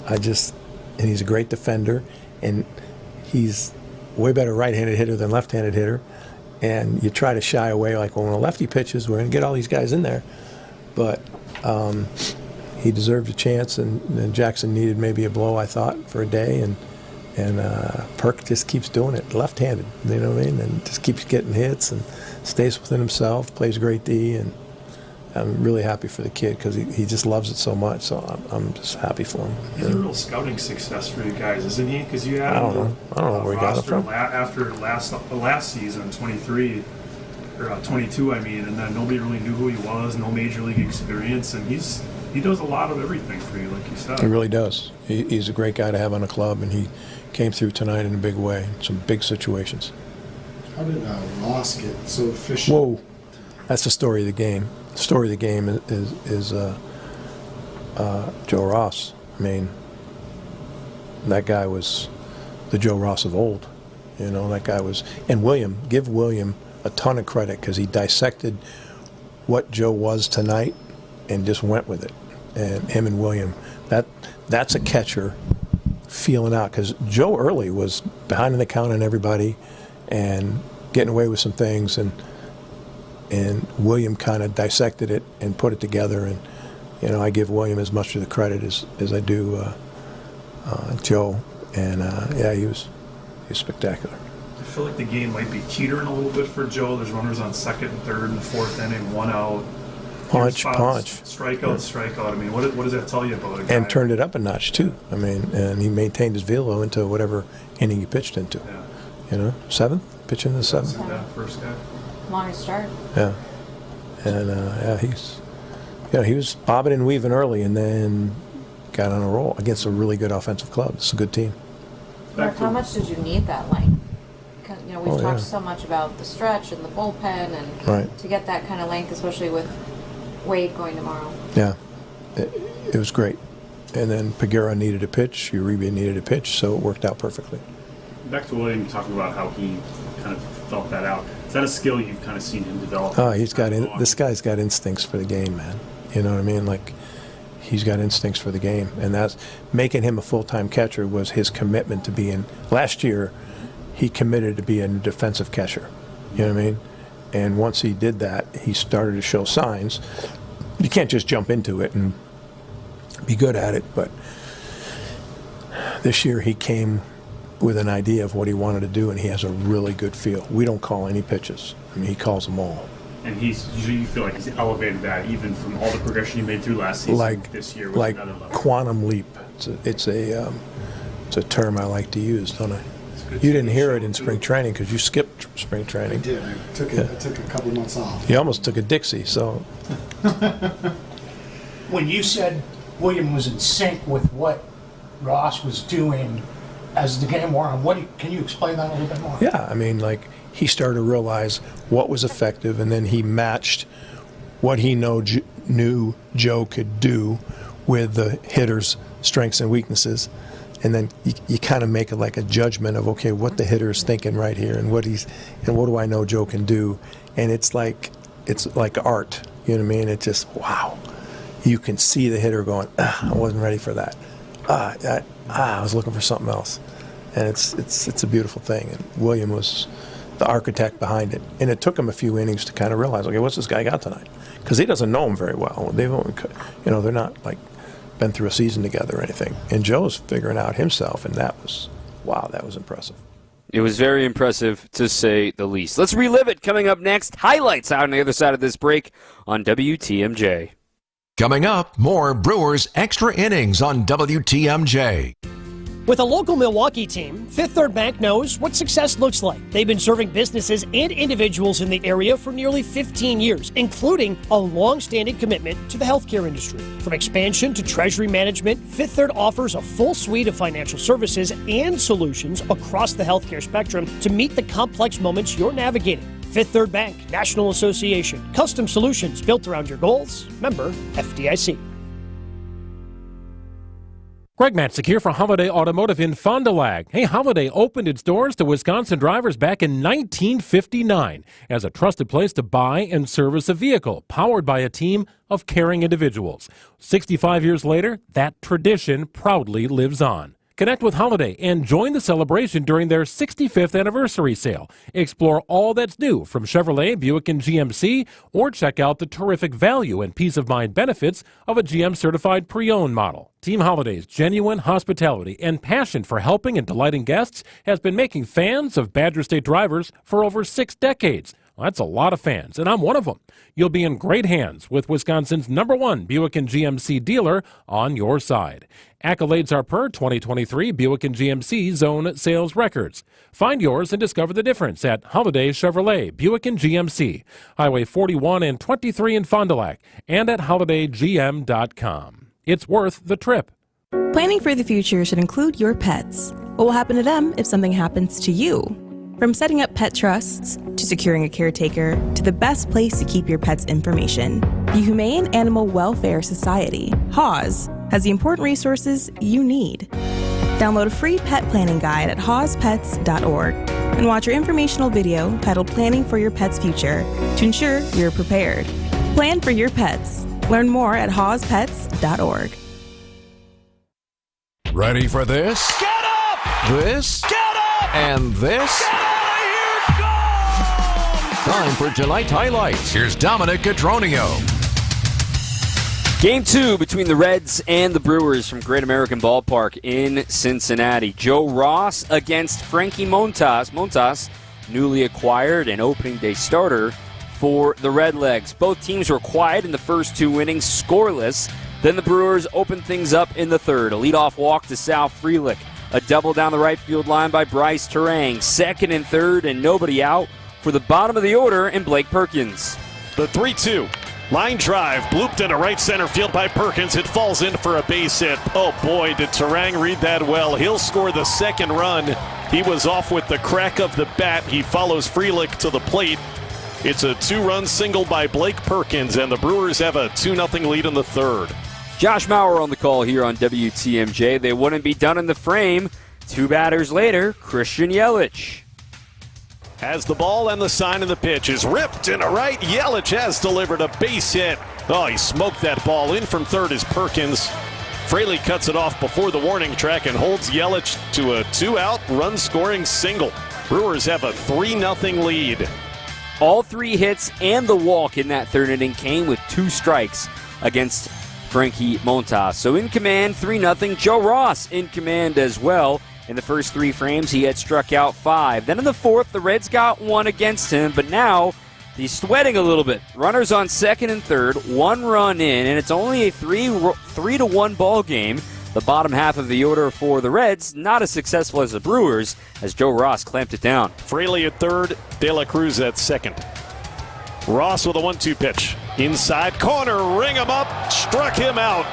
he's a great defender, and he's way better right-handed hitter than left-handed hitter. And you try to shy away, like, well, when a lefty pitches, we're going to get all these guys in there. But he deserved a chance, and Jackson needed maybe a blow, I thought, for a day. And Perk just keeps doing it, left-handed, you know what I mean? And just keeps getting hits and stays within himself, plays great D, and I'm really happy for the kid because he just loves it so much. So I'm just happy for him. He's a real scouting success for you guys, isn't he? Because you had I don't know where he got it from. After last season, 23 or 22, I mean, and then nobody really knew who he was, no major league experience, and he does a lot of everything for you, like you said. He really does. He's a great guy to have on the club, and he came through tonight in a big way, some big situations. How did Ross get so efficient? Whoa, that's the story of the game. The story of the game is Joe Ross. I mean, that guy was the Joe Ross of old. You know, that guy was. And give William a ton of credit because he dissected what Joe was tonight and just went with it. And him and William, that's a catcher feeling out, because Joe early was behind the count on everybody and getting away with some things, and William kind of dissected it and put it together. And I give William as much of the credit as I do Joe. And he was spectacular. I feel like the game might be teetering a little bit for Joe. There's runners on second and third in the fourth inning, one out. Punch. Strikeout. I mean, what does that tell you about a guy? And turned it up a notch, too. I mean, and he maintained his velo into whatever inning he pitched into. Yeah. Seventh? Pitching the seventh? Yeah, first guy. Longest start. Yeah. And, he was bobbing and weaving early and then got on a roll against a really good offensive club. It's a good team. Mark, how much did you need that length? We've talked so much about the stretch and the bullpen, and to get that kind of length, especially with Wade going tomorrow. Yeah, it was great. And then Peguero needed a pitch, Uribe needed a pitch, so it worked out perfectly. Back to William, talking about how he kind of felt that out. Is that a skill you've kind of seen him develop? Oh, this guy's got instincts for the game, man. You know what I mean? Like, he's got instincts for the game, and that's making him a full-time catcher was his commitment to being. Last year, he committed to be a defensive catcher. You know what I mean? And once he did that, he started to show signs. You can't just jump into it and be good at it, but this year he came with an idea of what he wanted to do, and he has a really good feel. We don't call any pitches. I mean, he calls them all. And you feel like he's elevated that even from all the progression he made through last season, this year with another level. Quantum leap. It's a term I like to use, don't I? You didn't hear it in spring training because you skipped spring training. I did. I took a couple of months off. You almost took a Dixie, so. When you said William was in sync with what Ross was doing as the game wore on, can you explain that a little bit more? Yeah, I mean, like, he started to realize what was effective, and then he matched what he knew Joe could do with the hitter's strengths and weaknesses. And then you kind of make it like a judgment of, okay, what the hitter is thinking right here, and what do I know Joe can do? And it's like art, you know what I mean? It's just, wow. You can see the hitter going, I wasn't ready for that. I was looking for something else. And it's a beautiful thing. And William was the architect behind it. And it took him a few innings to kind of realize, okay, what's this guy got tonight? Because he doesn't know him very well. They've only, they're not like been through a season together or anything. And Joe's figuring out himself, and that was impressive. It was very impressive, to say the least. Let's relive it coming up next. Highlights out on the other side of this break on WTMJ. Coming up, more Brewers Extra Innings on WTMJ. With a local Milwaukee team, Fifth Third Bank knows what success looks like. They've been serving businesses and individuals in the area for nearly 15 years, including a long-standing commitment to the healthcare industry. From expansion to treasury management, Fifth Third offers a full suite of financial services and solutions across the healthcare spectrum to meet the complex moments you're navigating. Fifth Third Bank, National Association. Custom solutions built around your goals. Member FDIC. Greg Matzik here for Holiday Automotive in Fond du Lac. Hey, Holiday opened its doors to Wisconsin drivers back in 1959 as a trusted place to buy and service a vehicle powered by a team of caring individuals. 65 years later, that tradition proudly lives on. Connect with Holiday and join the celebration during their 65th anniversary sale. Explore all that's new from Chevrolet, Buick, and GMC, or check out the terrific value and peace of mind benefits of a GM-certified pre-owned model. Team Holiday's genuine hospitality and passion for helping and delighting guests has been making fans of Badger State drivers for over 6 decades. Well, that's a lot of fans, and I'm one of them. You'll be in great hands with Wisconsin's #1 Buick and GMC dealer on your side. Accolades are per 2023 Buick and GMC Zone sales records. Find yours and discover the difference at Holiday Chevrolet, Buick and GMC, Highway 41 and 23 in Fond du Lac, and at holidaygm.com. It's worth the trip. Planning for the future should include your pets. What will happen to them if something happens to you? From setting up pet trusts, to securing a caretaker, to the best place to keep your pet's information, the Humane Animal Welfare Society, HAWS, has the important resources you need. Download a free pet planning guide at hawspets.org and watch our informational video titled Planning for Your Pet's Future to ensure you're prepared. Plan for your pets. Learn more at hawspets.org. Ready for this? Get up! This? Get up! And this? Get out of here! Go! Time for tonight's highlights. Here's Dominic Catronio. Game 2 between the Reds and the Brewers from Great American Ballpark in Cincinnati. Joe Ross against Frankie Montas. Montas, newly acquired and opening day starter for the Redlegs. Both teams were quiet in the first 2 innings, scoreless. Then the Brewers opened things up in the third. A leadoff walk to Sal Frelick. A double down the right field line by Bryce Terang. Second and third and nobody out for the bottom of the order and Blake Perkins. The 3-2. Line drive, blooped into right center field by Perkins. It falls in for a base hit. Oh boy, did Terang read that well. He'll score the second run. He was off with the crack of the bat. He follows Frelick to the plate. It's a 2-run single by Blake Perkins, and the Brewers have a 2-0 lead in the third. Josh Mauer on the call here on WTMJ. They wouldn't be done in the frame. 2 batters later, Christian Yelich has the ball, and the sign of the pitch is ripped into right. Yelich has delivered a base hit. Oh, he smoked that ball. In from third is Perkins. Fraley cuts it off before the warning track and holds Yelich to a 2-out run-scoring single. Brewers have a 3-0 lead. All 3 hits and the walk in that third inning came with 2 strikes against Frankie Montas. So in command, 3-0. Joe Ross in command as well. In the first 3 frames, he had struck out 5. Then in the fourth, the Reds got 1 against him, but now he's sweating a little bit. Runners on second and third, 1 run in, and it's only a 3-1 ball game. The bottom half of the order for the Reds, not as successful as the Brewers, as Joe Ross clamped it down. Fraley at third, De La Cruz at second. Ross with a 1-2 pitch. Inside corner, ring him up, struck him out.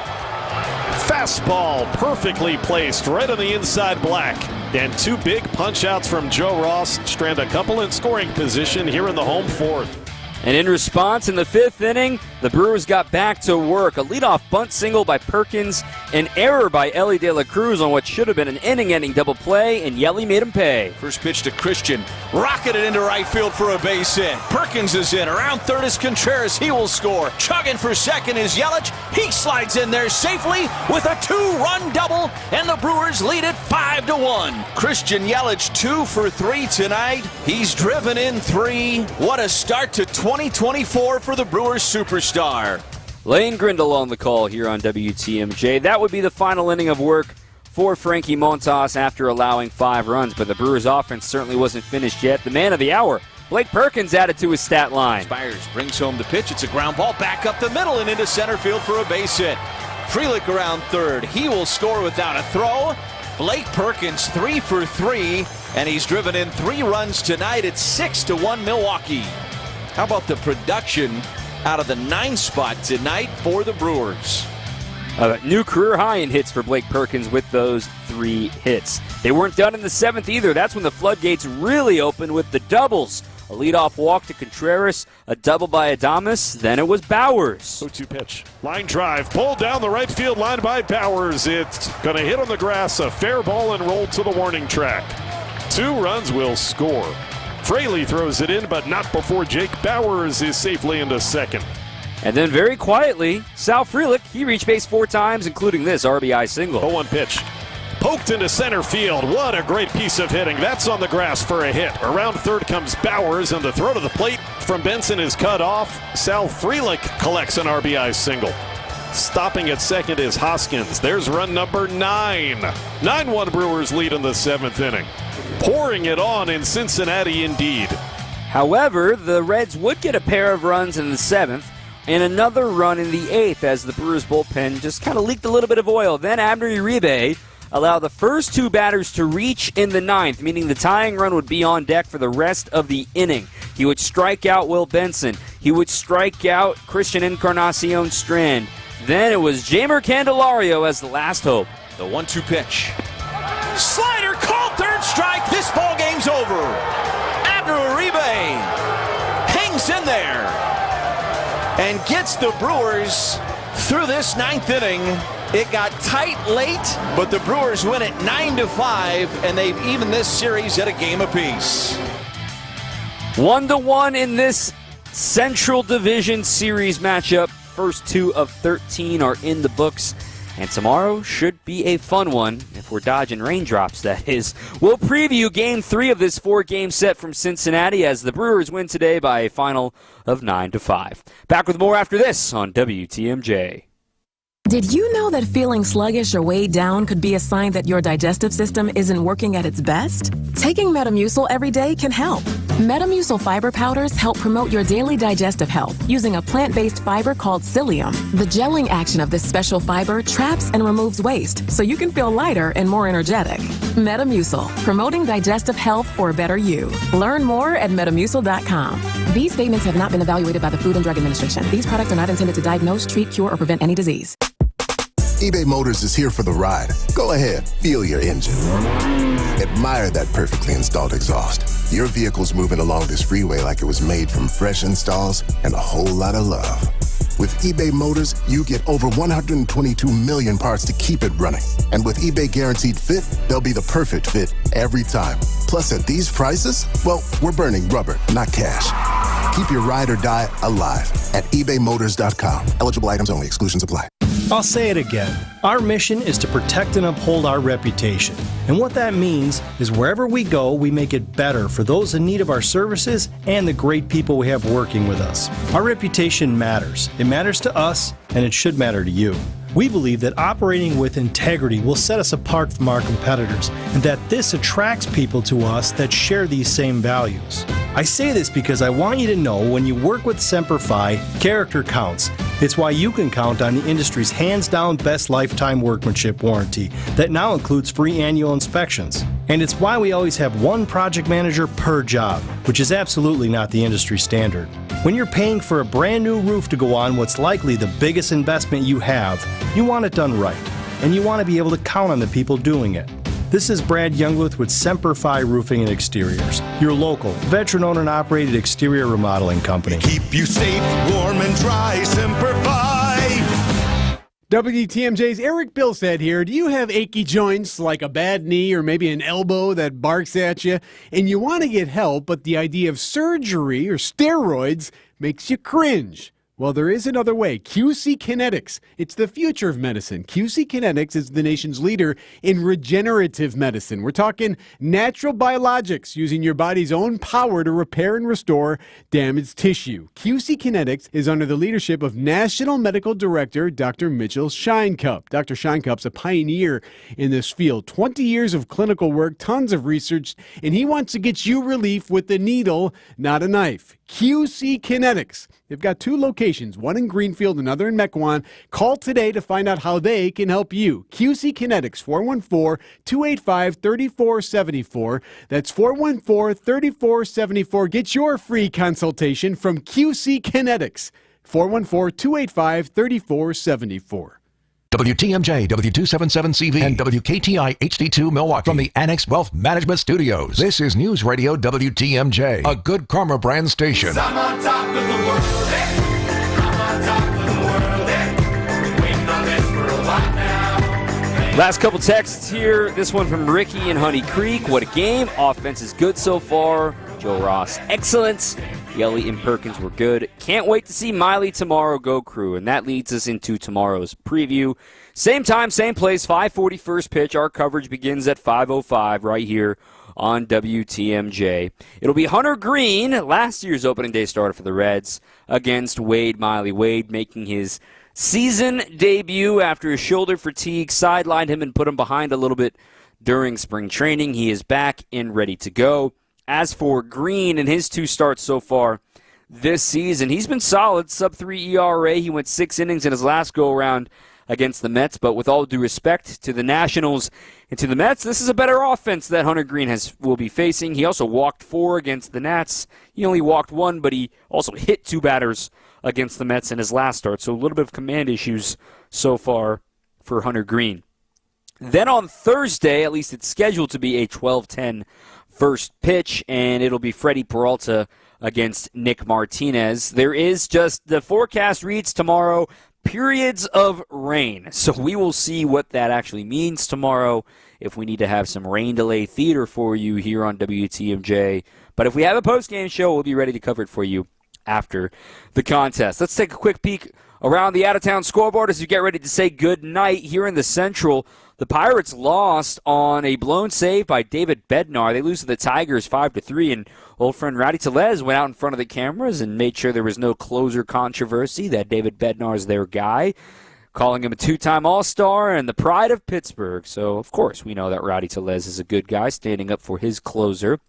Fastball perfectly placed right on the inside black. And 2 big punch-outs from Joe Ross strand a couple in scoring position here in the home fourth. And in response, in the 5th inning, the Brewers got back to work. A leadoff bunt single by Perkins, an error by Ellie De La Cruz on what should have been an inning-ending double play, and Yelly made him pay. First pitch to Christian, rocketed into right field for a base hit. Perkins is in. Around third is Contreras. He will score. Chugging for second is Yelich. He slides in there safely with a 2-run double, and the Brewers lead it 5-1. Christian Yelich 2 for 3 tonight. He's driven in 3. What a start to 2024 for the Brewers superstar. Lane Grindle on the call here on WTMJ. That would be the final inning of work for Frankie Montas after allowing 5 runs, but the Brewers' offense certainly wasn't finished yet. The man of the hour, Blake Perkins, added to his stat line. Spires brings home the pitch. It's a ground ball back up the middle and into center field for a base hit. Frelick around third. He will score without a throw. Blake Perkins 3 for 3, and he's driven in 3 runs tonight. It's 6-1 Milwaukee. How about the production out of the 9 spot tonight for the Brewers? A new career high in hits for Blake Perkins with those 3 hits. They weren't done in the 7th either. That's when the floodgates really opened with the doubles. A leadoff walk to Contreras, a double by Adames, then it was Bowers. 0-2 pitch. Line drive, pulled down the right field line by Bowers. It's going to hit on the grass, a fair ball, and roll to the warning track. 2 runs will score. Fraley throws it in, but not before Jake Bowers is safely into second. And then very quietly, Sal Frelick, he reached base 4 times, including this RBI single. 0-1 pitch. Poked into center field. What a great piece of hitting. That's on the grass for a hit. Around third comes Bowers, and the throw to the plate from Benson is cut off. Sal Frelick collects an RBI single. Stopping at second is Hoskins. There's run number 9. 9-1 Brewers lead in the 7th inning. Pouring it on in Cincinnati indeed. However, the Reds would get a pair of runs in the 7th and another run in the 8th as the Brewers bullpen just kind of leaked a little bit of oil. Then Abner Uribe allowed the first 2 batters to reach in the 9th, meaning the tying run would be on deck for the rest of the inning. He would strike out Will Benson. He would strike out Christian Encarnacion Strand. Then it was Jeimer Candelario as the last hope. The 1-2 pitch. Slider called, third strike. This ball game's over. Abner Uribe hangs in there and gets the Brewers through this 9th inning. It got tight late, but the Brewers win it 9-5, and they've evened this series at a game apiece. 1-1 in this Central Division Series matchup. First 2 of 13 are in the books, and tomorrow should be a fun one, if we're dodging raindrops, that is. We'll preview Game 3 of this 4-game set from Cincinnati as the Brewers win today by a final of 9-5. Back with more after this on WTMJ. Did you know that feeling sluggish or weighed down could be a sign that your digestive system isn't working at its best? Taking Metamucil every day can help. Metamucil fiber powders help promote your daily digestive health using a plant-based fiber called psyllium. The gelling action of this special fiber traps and removes waste so you can feel lighter and more energetic. Metamucil, promoting digestive health for a better you. Learn more at metamucil.com. These statements have not been evaluated by the Food and Drug Administration. These products are not intended to diagnose, treat, cure, or prevent any disease. eBay Motors is here for the ride. Go ahead, feel your engine. Admire that perfectly installed exhaust. Your vehicle's moving along this freeway like it was made from fresh installs and a whole lot of love. With eBay Motors, you get over 122 million parts to keep it running. And with eBay Guaranteed Fit, they'll be the perfect fit every time. Plus, at these prices, well, we're burning rubber, not cash. Keep your ride or die alive at ebaymotors.com. Eligible items only. Exclusions apply. I'll say it again. Our mission is to protect and uphold our reputation. And what that means is wherever we go, we make it better for those in need of our services and the great people we have working with us. Our reputation matters. It matters to us, and it should matter to you. We believe that operating with integrity will set us apart from our competitors, and that this attracts people to us that share these same values. I say this because I want you to know when you work with Semper Fi, character counts. It's why you can count on the industry's hands-down best lifetime workmanship warranty that now includes free annual inspections. And it's why we always have one project manager per job, which is absolutely not the industry standard. When you're paying for a brand new roof to go on what's likely the biggest investment you have, you want it done right, and you want to be able to count on the people doing it. This is Brad Youngluth with Semper Fi Roofing and Exteriors, your local, veteran-owned and operated exterior remodeling company. Keep you safe, warm, and dry, Semper Fi. WTMJ's Eric Bilstead here. Do you have achy joints like a bad knee or maybe an elbow that barks at you, and you want to get help, but the idea of surgery or steroids makes you cringe? Well, there is another way. QC Kinetics. It's the future of medicine. QC Kinetics is the nation's leader in regenerative medicine. We're talking natural biologics using your body's own power to repair and restore damaged tissue. QC Kinetics is under the leadership of National Medical Director Dr. Mitchell Scheinkup. Dr. Scheinkup's a pioneer in this field. 20 years of clinical work, tons of research, and he wants to get you relief with the needle, not a knife. QC Kinetics. They've got 2 locations, one in Greenfield, another in Mequon. Call today to find out how they can help you. QC Kinetics, 414-285-3474. That's 414-3474. Get your free consultation from QC Kinetics, 414-285-3474. WTMJ, W277CV, and WKTI HD2 Milwaukee from the Annex Wealth Management Studios. This is News Radio WTMJ, a Good Karma brand station. I'm on top of the world, I'm on top of the world, waiting on this for a while now. Last couple texts here. This one from Ricky in Honey Creek. What a game. Offense is good so far. Joe Ross, excellent. Yelly and Perkins were good. Can't wait to see Miley tomorrow. Go Crew. And that leads us into tomorrow's preview. Same time, same place, 5:40 first pitch. Our coverage begins at 5:05 right here on WTMJ. It'll be Hunter Green, last year's opening day starter for the Reds, against Wade Miley. Wade making his season debut after his shoulder fatigue sidelined him and put him behind a little bit during spring training. He is back and ready to go. As for Green and his 2 starts so far this season, he's been solid, sub-3 ERA. He went 6 innings in his last go-around against the Mets, but with all due respect to the Nationals and to the Mets, this is a better offense that Hunter Green will be facing. He also walked 4 against the Nats. He only walked 1, but he also hit 2 batters against the Mets in his last start, so a little bit of command issues so far for Hunter Green. Then on Thursday, at least it's scheduled to be a 12:10 first pitch, and it'll be Freddie Peralta against Nick Martinez. There is just, the forecast reads tomorrow, periods of rain. So we will see what that actually means tomorrow, if we need to have some rain delay theater for you here on WTMJ. But if we have a post-game show, we'll be ready to cover it for you after the contest. Let's take a quick peek around the out-of-town scoreboard as we get ready to say good night here in the Central. The Pirates lost on a blown save by David Bednar. They lose to the Tigers 5-3, and old friend Rowdy Tellez went out in front of the cameras and made sure there was no closer controversy, that David Bednar is their guy, calling him a 2-time All-Star and the pride of Pittsburgh. So, of course, we know that Rowdy Tellez is a good guy, standing up for his closer.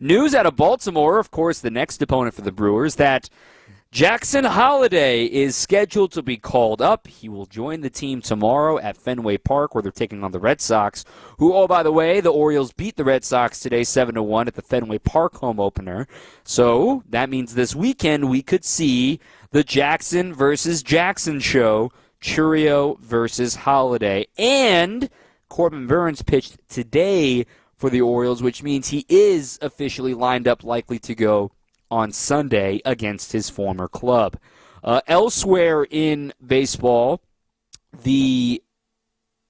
News out of Baltimore, of course, the next opponent for the Brewers, that Jackson Holliday is scheduled to be called up. He will join the team tomorrow at Fenway Park, where they're taking on the Red Sox, who, oh, by the way, the Orioles beat the Red Sox today 7-1 at the Fenway Park home opener. So that means this weekend we could see the Jackson versus Jackson show, Churio versus Holliday. And Corbin Burns pitched today for the Orioles, which means he is officially lined up, likely to go on Sunday against his former club. Elsewhere in baseball, the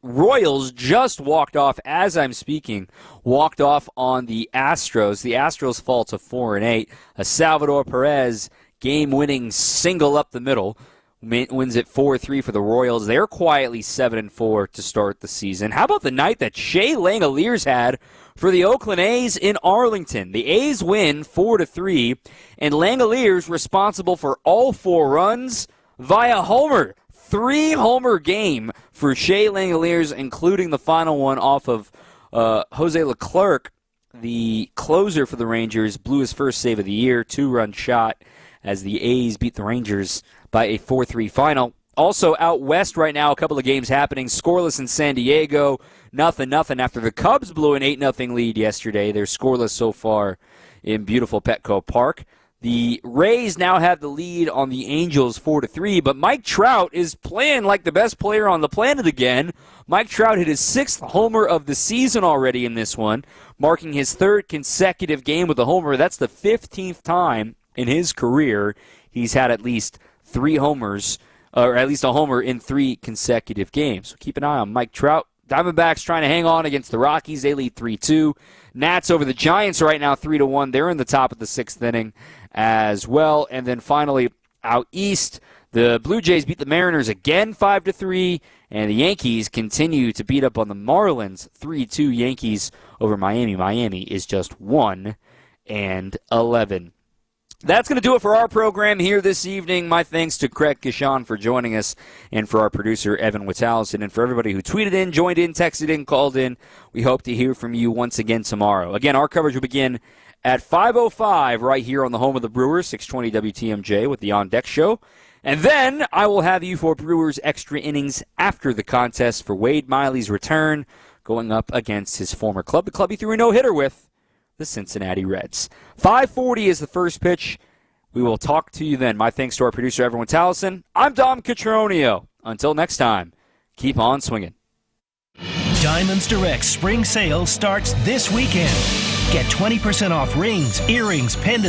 Royals just walked off, as I'm speaking, walked off on the Astros. The Astros fall to 4-8. A Salvador Perez game-winning single up the middle wins it 4-3 for the Royals. They're quietly 7-4 to start the season. How about the night that Shea Langoliers had for the Oakland A's in Arlington? The A's win 4-3, and Langoliers responsible for all 4 runs via homer. 3-homer game for Shea Langoliers, including the final one off of Jose Leclerc, the closer for the Rangers, blew his first save of the year, 2-run shot as the A's beat the Rangers by a 4-3 final. Also out west right now, a couple of games happening. Scoreless in San Diego, 0-0 after the Cubs blew an 8-0 lead yesterday. They're scoreless so far in beautiful Petco Park. The Rays now have the lead on the Angels 4-3, but Mike Trout is playing like the best player on the planet again. Mike Trout hit his 6th homer of the season already in this one, marking his 3rd consecutive game with a homer. That's the 15th time in his career he's had at least 3 homers, or at least a homer in 3 consecutive games. So keep an eye on Mike Trout. Diamondbacks trying to hang on against the Rockies. They lead 3-2. Nats over the Giants right now 3-1. They're in the top of the 6th inning as well. And then finally, out east, The Blue Jays beat the Mariners again 5-3, and the Yankees continue to beat up on the Marlins 3-2 Yankees over Miami. Miami is just 1-11. That's going to do it for our program here this evening. My thanks to Craig Kishon for joining us, and for our producer, Evan Witalison, and for everybody who tweeted in, joined in, texted in, called in. We hope to hear from you once again tomorrow. Again, our coverage will begin at 5:05 right here on the home of the Brewers, 620 WTMJ with the On Deck Show. And then I will have you for Brewers Extra Innings after the contest for Wade Miley's return, going up against his former club, the club he threw a no-hitter with, the Cincinnati Reds. 5:40 is the first pitch. We will talk to you then. My thanks to our producer, Evan Witalison. I'm Dom Catronio. Until next time, keep on swinging. Diamonds Direct spring sale starts this weekend. Get 20% off rings, earrings, pendants,